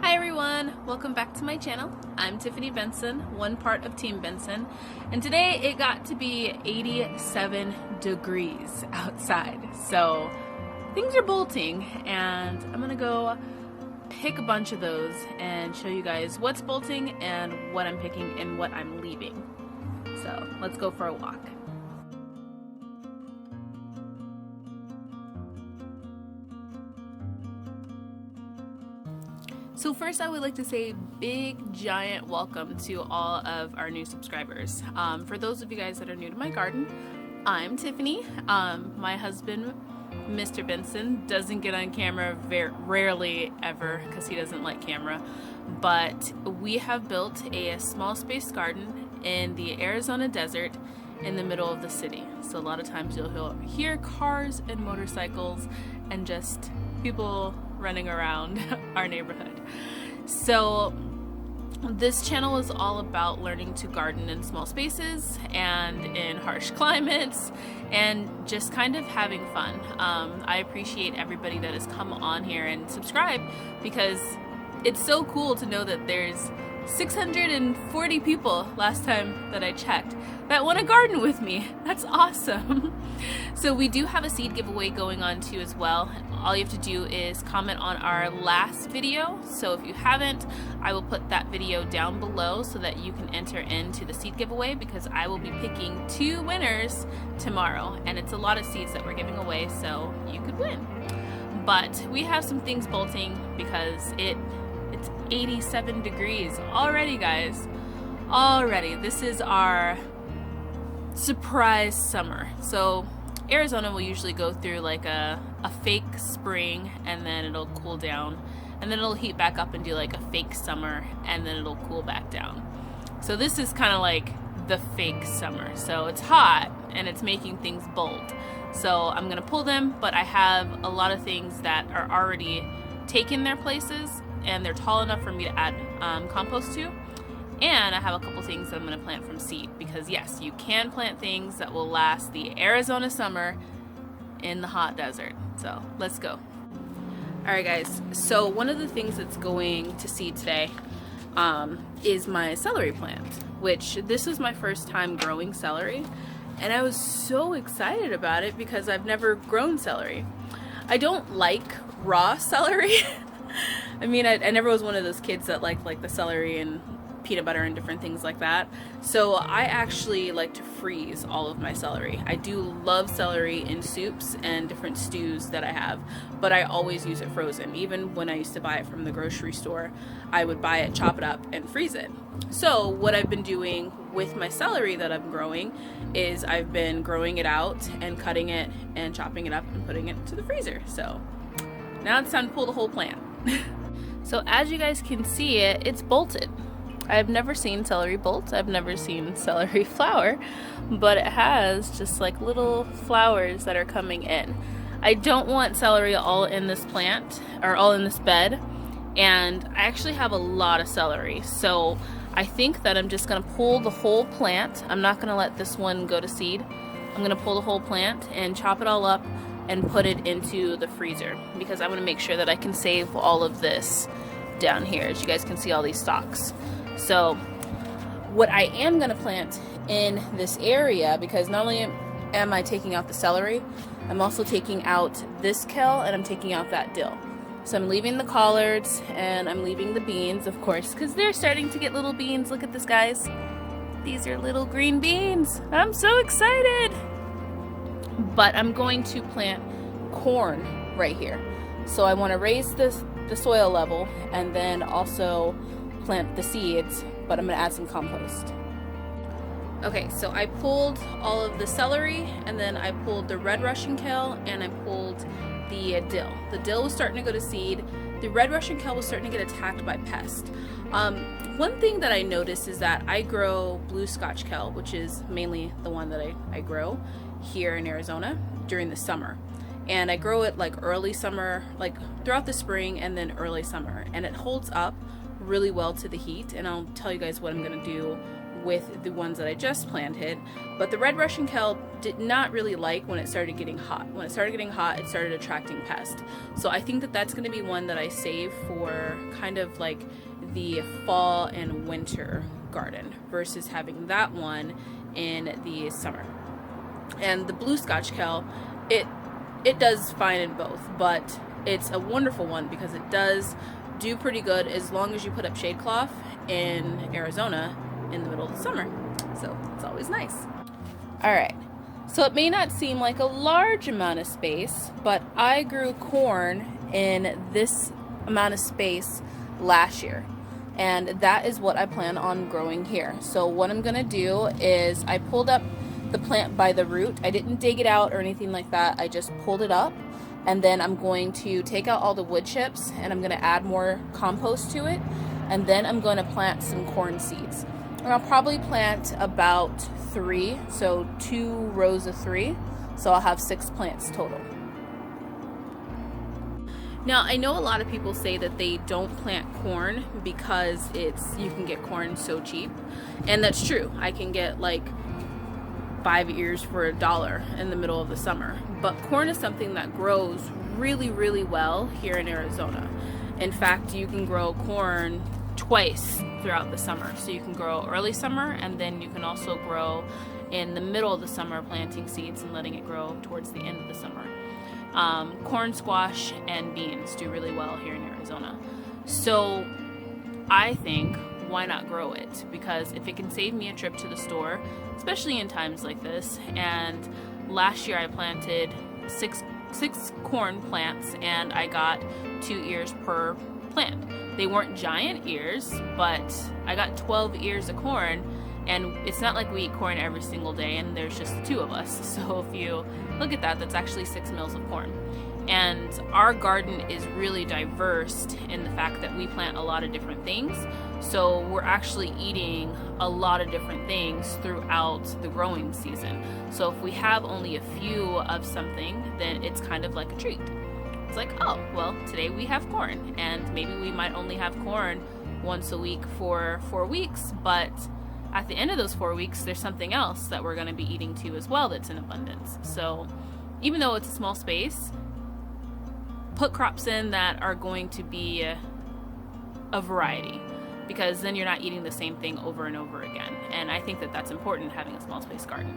Hi everyone, welcome back to my channel. I'm Tiffany Benson, one part of Team Benson, and today it got to be 87 degrees outside, so things are bolting, and I'm gonna go pick a bunch of those and show you guys what's bolting and what I'm picking and what I'm leaving. So let's go for a walk. So first I would like to say big giant welcome to all of our new subscribers. For those of you guys that are new to my garden, I'm Tiffany. My husband, Mr. Benson, doesn't get on camera very rarely ever because he doesn't like camera, but we have built a small space garden in the Arizona desert in the middle of the city. So a lot of times you'll hear cars and motorcycles and just people running around our neighborhood. So this channel is all about learning to garden in small spaces and in harsh climates and just kind of having fun. I appreciate everybody that has come on here and subscribed because it's so cool to know that there's 640 people last time that I checked that want to garden with me. That's awesome. So we do have a seed giveaway going on too as well. All you have to do is comment on our last video. So if you haven't, I will put that video down below so that you can enter into the seed giveaway, because I will be picking 2 winners tomorrow, and it's a lot of seeds that we're giving away, so you could win. But we have some things bolting because it's 87 degrees already, guys. Already. This is our surprise summer. So Arizona will usually go through like a fake spring, and then it'll cool down, and then it'll heat back up and do like a fake summer, and then it'll cool back down. So this is kind of like the fake summer. So it's hot and it's making things bolt. So I'm gonna pull them, but I have a lot of things that are already taken their places and they're tall enough for me to add compost to. And I have a couple things that I'm going to plant from seed, because yes, you can plant things that will last the Arizona summer in the hot desert. So let's go. Alright guys, so one of the things that's going to seed today is my celery plant, which this is my first time growing celery, and I was so excited about it because I've never grown celery. I don't like raw celery. I mean, I never was one of those kids that like the celery and peanut butter and different things like that. So I actually like to freeze all of my celery. I do love celery in soups and different stews that I have, but I always use it frozen. Even when I used to buy it from the grocery store, I would buy it, chop it up, and freeze it. So what I've been doing with my celery that I'm growing is I've been growing it out and cutting it and chopping it up and putting it into the freezer. So now it's time to pull the whole plant. So as you guys can see, it's bolted. I've never seen celery bolt. I've never seen celery flower, but it has just like little flowers that are coming in. I don't want celery all in this plant or all in this bed, and I actually have a lot of celery. So I think that I'm just gonna pull the whole plant. I'm not gonna let this one go to seed. I'm gonna pull the whole plant and chop it all up and put it into the freezer, because I want to make sure that I can save all of this down here. As you guys can see, all these stalks. So what I am going to plant in this area, because not only am I taking out the celery, I'm also taking out this kale and I'm taking out that dill. So I'm leaving the collards and I'm leaving the beans, of course, because they're starting to get little beans. Look at this, guys. These are little green beans. I'm so excited. But I'm going to plant corn right here. So I want to raise the soil level and then also plant the seeds, but I'm going to add some compost. Okay, so I pulled all of the celery, and then I pulled the red Russian kale, and I pulled the dill. The dill was starting to go to seed. The red Russian kale was starting to get attacked by pests. One thing that I noticed is that I grow blue Scotch kale, which is mainly the one that I grow here in Arizona during the summer. And I grow it like early summer, like throughout the spring and then early summer. And it holds up really well to the heat. And I'll tell you guys what I'm gonna do with the ones that I just planted. But the red Russian kale did not really like when it started getting hot. When it started getting hot, it started attracting pests. So I think that that's going to be one that I save for kind of like the fall and winter garden versus having that one in the summer. And the blue Scotch kale, it does fine in both, but it's a wonderful one because it does do pretty good as long as you put up shade cloth in Arizona in the middle of the summer. So it's always nice. All right, so it may not seem like a large amount of space, but I grew corn in this amount of space last year, and that is what I plan on growing here. So what I'm gonna do is I pulled up the plant by the root. I didn't dig it out or anything like that. I just pulled it up, and then I'm going to take out all the wood chips and I'm going to add more compost to it, and then I'm going to plant some corn seeds. And I'll probably plant about 3, so 2 rows of 3, so I'll have 6 plants total. Now, I know a lot of people say that they don't plant corn because you can get corn so cheap, and that's true. I can get like 5 ears for $1 in the middle of the summer. But corn is something that grows really, really well here in Arizona. In fact, you can grow corn twice throughout the summer. So you can grow early summer, and then you can also grow in the middle of the summer, planting seeds and letting it grow towards the end of the summer. Corn, squash, and beans do really well here in Arizona. So I think, why not grow it? Because if it can save me a trip to the store, especially in times like this, and last year I planted six corn plants and I got 2 ears per plant. They weren't giant ears, but I got 12 ears of corn, and it's not like we eat corn every single day and there's just the 2 of us. So if you look at that, that's actually 6 meals of corn. And our garden is really diverse in the fact that we plant a lot of different things. So we're actually eating a lot of different things throughout the growing season. So if we have only a few of something, then it's kind of like a treat. It's like, oh, well, today we have corn, and maybe we might only have corn once a week for 4 weeks, but at the end of those 4 weeks, there's something else that we're going to be eating too as well that's in abundance. So even though it's a small space, put crops in that are going to be a variety, because then you're not eating the same thing over and over again. And I think that that's important, having a small space garden.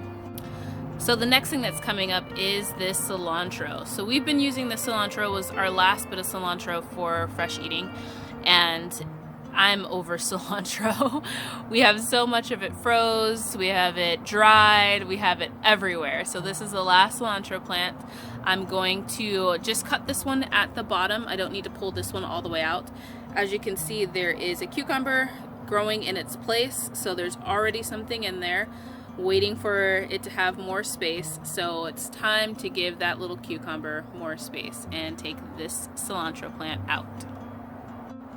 So the next thing that's coming up is this cilantro. So we've been using this cilantro, was our last bit of cilantro for fresh eating, and I'm over cilantro. We have so much of it froze, we have it dried, we have it everywhere. So this is the last cilantro plant. I'm going to just cut this one at the bottom. I don't need to pull this one all the way out. As you can see, there is a cucumber growing in its place, so there's already something in there waiting for it to have more space. So it's time to give that little cucumber more space and take this cilantro plant out.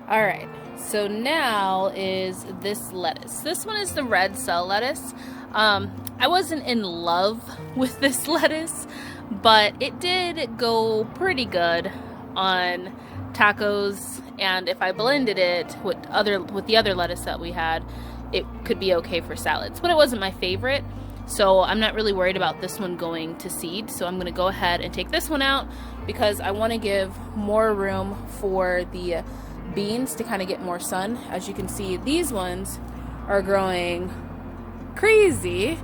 Alright, so now is this lettuce. This one is the red cell lettuce. I wasn't in love with this lettuce, but it did go pretty good on tacos, and if I blended it with the other lettuce that we had, it could be okay for salads. But it wasn't my favorite, so I'm not really worried about this one going to seed. So I'm going to go ahead and take this one out because I want to give more room for the beans to kind of get more sun. As you can see, these ones are growing crazy,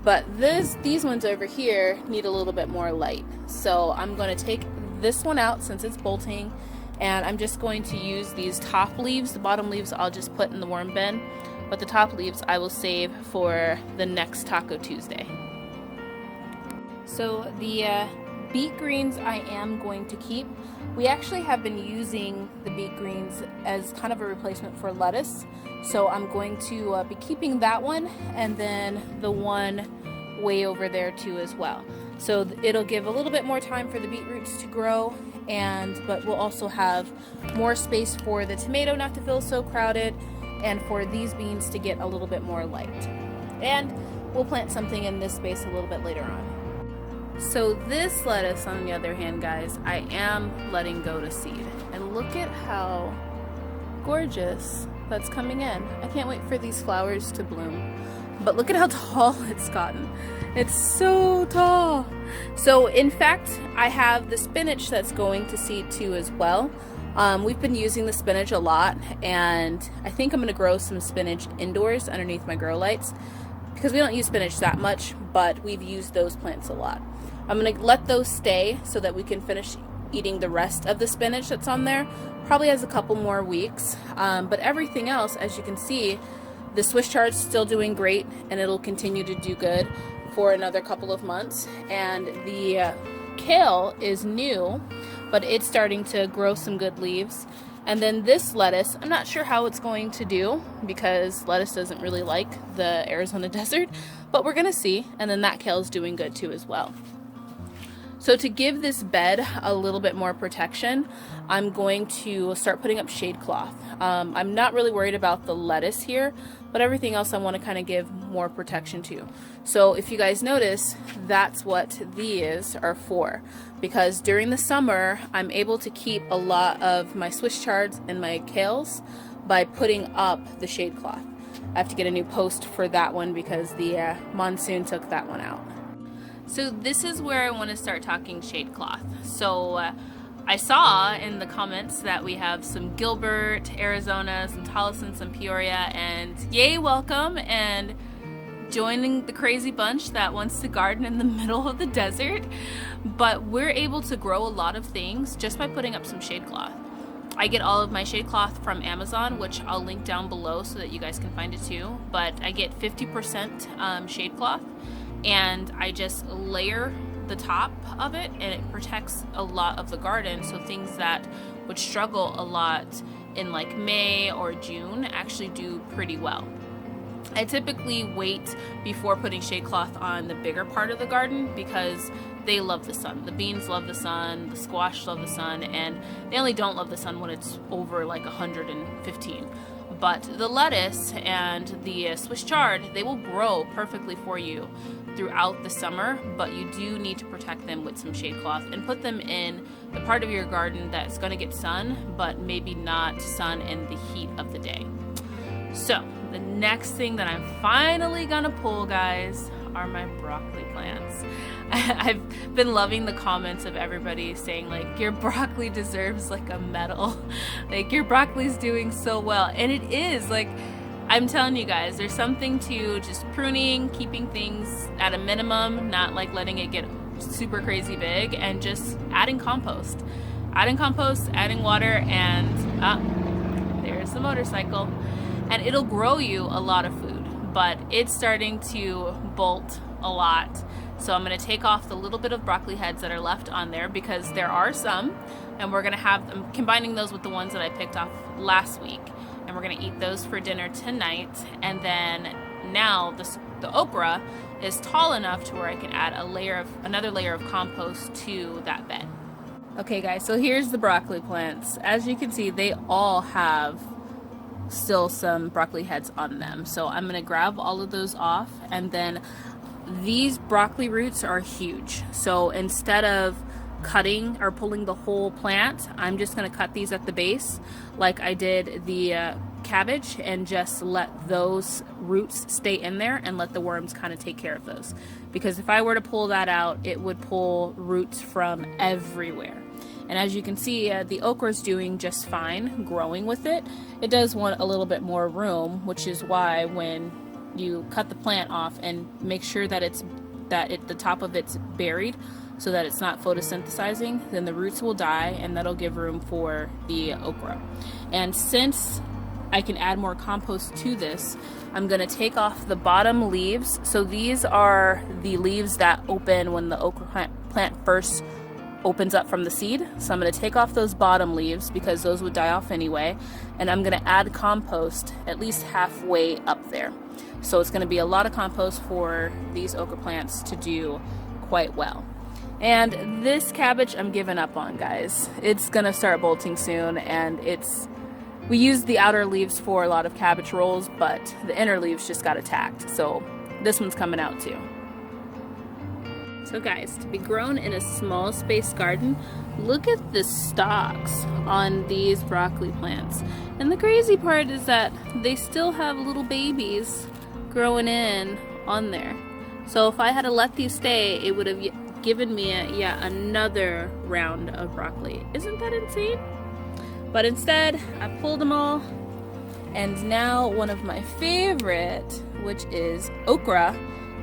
but these ones over here need a little bit more light. So I'm going to take this one out since it's bolting, and I'm just going to use these top leaves. The bottom leaves I'll just put in the worm bin, but the top leaves I will save for the next Taco Tuesday. So the beet greens I am going to keep. We actually have been using the beet greens as kind of a replacement for lettuce, so I'm going to be keeping that one, and then the one way over there too as well. So it'll give a little bit more time for the beetroots to grow, but we'll also have more space for the tomato not to feel so crowded, and for these beans to get a little bit more light. And we'll plant something in this space a little bit later on. So this lettuce, on the other hand, guys, I am letting go to seed. And look at how gorgeous that's coming in. I can't wait for these flowers to bloom. But look at how tall it's gotten. It's so tall. So in fact, I have the spinach that's going to seed too as well. We've been using the spinach a lot, and I think I'm going to grow some spinach indoors underneath my grow lights because we don't use spinach that much, but we've used those plants a lot. I'm going to let those stay so that we can finish eating the rest of the spinach that's on there. Probably has a couple more weeks, but everything else, as you can see, the Swiss chard's still doing great, and it'll continue to do good for another couple of months. And the kale is new, but it's starting to grow some good leaves. And then this lettuce, I'm not sure how it's going to do because lettuce doesn't really like the Arizona desert, but we're gonna see. And then that kale is doing good too as well. So to give this bed a little bit more protection, I'm going to start putting up shade cloth. I'm not really worried about the lettuce here, but everything else I want to kind of give more protection to. So if you guys notice, that's what these are for. Because during the summer, I'm able to keep a lot of my Swiss chards and my kales by putting up the shade cloth. I have to get a new post for that one because the monsoon took that one out. So this is where I want to start talking shade cloth. So I saw in the comments that we have some Gilbert, Arizona, some Tolleson, some Peoria, and yay, welcome, and joining the crazy bunch that wants to garden in the middle of the desert. But we're able to grow a lot of things just by putting up some shade cloth. I get all of my shade cloth from Amazon, which I'll link down below so that you guys can find it too. But I get 50% shade cloth, and I just layer the top of it, and it protects a lot of the garden. So things that would struggle a lot in like May or June actually do pretty well. I typically wait before putting shade cloth on the bigger part of the garden because they love the sun. The beans love the sun, the squash love the sun, and they only don't love the sun when it's over like 115. But the lettuce and the Swiss chard, they will grow perfectly for you throughout the summer, but you do need to protect them with some shade cloth and put them in the part of your garden that's going to get sun, but maybe not sun in the heat of the day. So the next thing that I'm finally gonna pull, guys, are my broccoli plants. I've been loving the comments of everybody saying like, your broccoli deserves like a medal. Like, your broccoli's doing so well. And it is. Like, I'm telling you guys, there's something to just pruning, keeping things at a minimum, not like letting it get super crazy big, and just adding compost. Adding compost, adding water, and there's the motorcycle. And it'll grow you a lot of food, but it's starting to bolt a lot. So I'm going to take off the little bit of broccoli heads that are left on there because there are some, and we're going to have them, combining those with the ones that I picked off last week, and we're going to eat those for dinner tonight. And then now the okra is tall enough to where I can add another layer of compost to that bed. Okay guys, so here's the broccoli plants. As you can see, they all have still some broccoli heads on them. So I'm going to grab all of those off, and then these broccoli roots are huge. So instead of cutting or pulling the whole plant, I'm just going to cut these at the base like I did the cabbage, and just let those roots stay in there and let the worms kind of take care of those. Because if I were to pull that out, it would pull roots from everywhere. And as you can see, the okra is doing just fine growing with it. It does want a little bit more room, which is why when you cut the plant off and make sure that the top of it's buried so that it's not photosynthesizing, then the roots will die, and that'll give room for the okra. And since I can add more compost to this, I'm going to take off the bottom leaves. So these are the leaves that open when the okra plant first opens up from the seed. So I'm going to take off those bottom leaves because those would die off anyway, and I'm going to add compost at least halfway up there. So it's going to be a lot of compost for these okra plants to do quite well. And this cabbage I'm giving up on, guys. It's going to start bolting soon, and we use the outer leaves for a lot of cabbage rolls, but the inner leaves just got attacked. So this one's coming out too. So guys, to be grown in a small space garden, look at the stalks on these broccoli plants. And the crazy part is that they still have little babies growing in on there. So if I had to let these stay, it would have given me yet another round of broccoli. Isn't that insane? But instead, I pulled them all, and now one of my favorite, which is okra,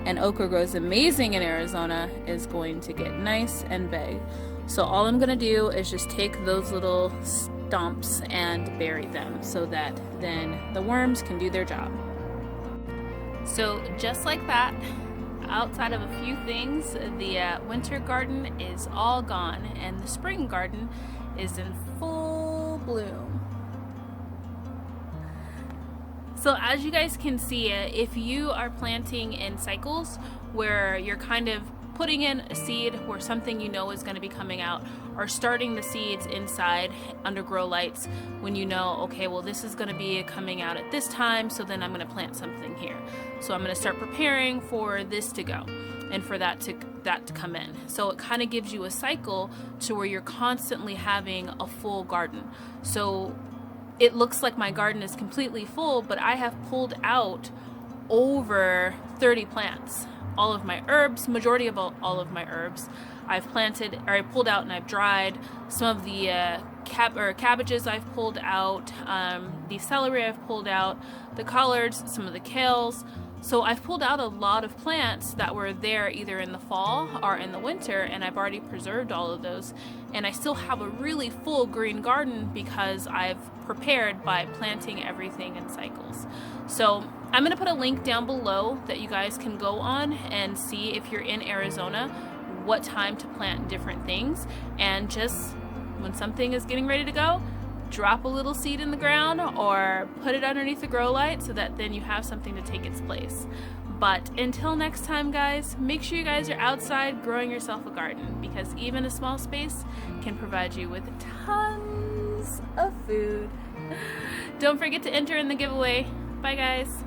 and okra grows amazing in Arizona, is going to get nice and big. So all I'm gonna do is just take those little stumps and bury them so that then the worms can do their job. So just like that, outside of a few things, the winter garden is all gone and the spring garden is in full bloom. So as you guys can see, if you are planting in cycles where you're kind of putting in a seed where something you know is going to be coming out, or starting the seeds inside under grow lights when you know, okay, well this is going to be coming out at this time, so then I'm going to plant something here. So I'm going to start preparing for this to go and for that to come in. So it kind of gives you a cycle to where you're constantly having a full garden. So it looks like my garden is completely full, but I have pulled out over 30 plants. All of my herbs, majority of all of my herbs, I've planted, or I pulled out and I've dried. Some of the cabbages I've pulled out, the celery I've pulled out, the collards, some of the kales. So I've pulled out a lot of plants that were there either in the fall or in the winter, and I've already preserved all of those. And I still have a really full green garden because I've prepared by planting everything in cycles. So I'm going to put a link down below that you guys can go on and see, if you're in Arizona, what time to plant different things. And just when something is getting ready to go, drop a little seed in the ground or put it underneath the grow light so that then you have something to take its place. But until next time, guys, make sure you guys are outside growing yourself a garden, because even a small space can provide you with tons of food. Don't forget to enter in the giveaway. Bye, guys.